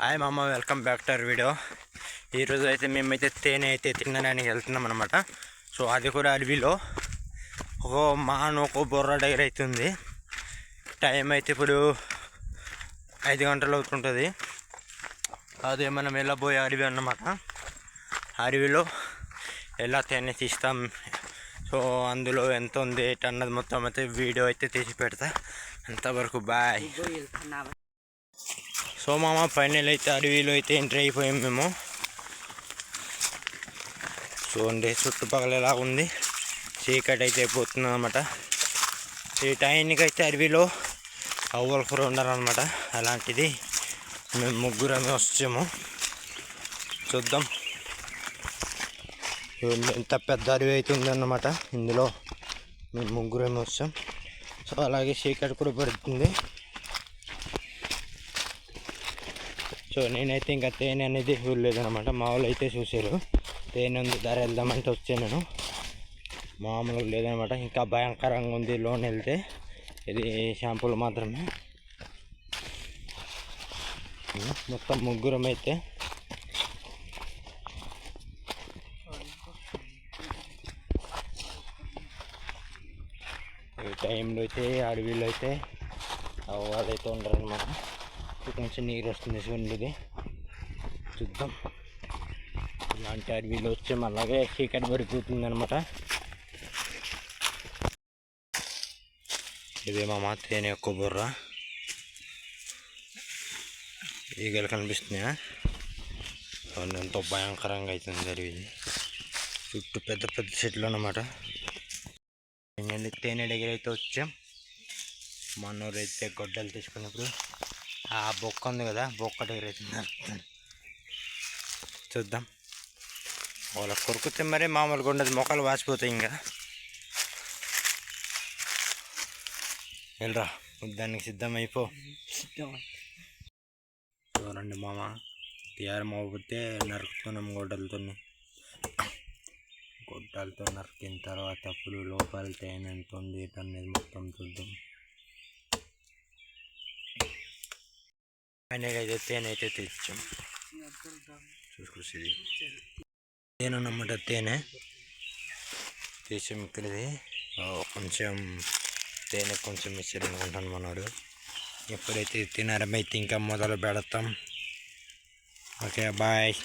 Hi మామ, welcome back to our video. ఈరోజు అయితే మేమైతే తేనె అయితే తినడానికి వెళ్తున్నాం అనమాట. సో అది కూడా అడవిలో ఒక బొర్ర దగ్గర అవుతుంది. టైం అయితే ఇప్పుడు 5 గంటలు అవుతుంటుంది. అదే మనం వెళ్ళబోయే అడవి అన్నమాట. అడవిలో ఎలా తేనె తీస్తాం, సో అందులో ఎంత ఉంది అన్నది మొత్తం అయితే వీడియో అయితే తీసి పెడతా. అంతవరకు బాయ్. సో మామ, ఫైనల్ అయితే అడవిలో అయితే ఎంట్రీ అయిపోయాం మేము. చూడండి చుట్టుపక్కల ఎలా ఉంది, చీకటి అయితే అయిపోతుంది అనమాట. ఈ టైంకి అయితే అడవిలో అవ్వలు కూడా ఉండాలన్నమాట. అలాంటిది మేము ముగ్గురమే వచ్చాము. చూద్దాం ఎంత పెద్ద అడవి అయితే ఉందన్నమాట. ఇందులో మేము ముగ్గురమే వచ్చాం. సో అలాగే చీకటి కూడా పడుతుంది. సో నేనైతే ఇంకా తేనె అనేది చూడలేదన్నమాట. మా వాళ్ళు అయితే చూసారు. తేనె ఉంది, ధర వెళ్దామంటే వచ్చాను నేను. మామూలుగా లేదనమాట, ఇంకా భయంకరంగా ఉంది. లోన్ వెళ్తే ఇది షాంపూలు మాత్రమే. మొత్తం ముగ్గురం అయితే ఈ టైంలో అయితే అడవిలో అయితే వాళ్ళైతే ఉండరన్నమాట. కొంచెం నీరు వస్తుంది చూడండి. చూద్దాం. ఇలాంటి అడవిలో వచ్చి అలాగే చీకటి పడిపోతుంది అనమాట. ఇదే మామ తేనె యొక్క బుర్ర. ఈగలు కనిపిస్తున్నాయా? ఎంతో భయంకరంగా అవుతుంది అడవి. చుట్టూ పెద్ద పెద్ద చెట్లు అన్నమాట. తేనె దగ్గర అయితే వచ్చాం. మనూరు అయితే గొడ్డలు తీసుకున్నప్పుడు ఆ బొక్క ఉంది కదా, బొక్క దగ్గర అయితే చూద్దాం. వాళ్ళకి కొరుకుతే మరి మామూలుగా ఉండదు, మొక్కలు వాసిపోతాయి. ఇంకా వెళ్ళరా, దానికి సిద్ధమైపో. చూడండి మామ, తయారు మోగితే నరుకుతున్నాం గొడ్డలతో నరికిన తర్వాత అప్పుడు లోపల తేనె ఎంత ఉంది అనేది మొత్తం చూద్దాం. ఫైనల్ అయితే తేనె అయితే తెచ్చాం. చూసుకొచ్చేది తేనె అన్నమాట. తేనె తీసాం. ఇక్కడిది కొంచెం తేనె కొంచెం ఇచ్చారు అనుకుంటాను మనోడు. ఎప్పుడైతే తినడం అయితే ఇంకా మొదలు పెడతాం. Okay bye.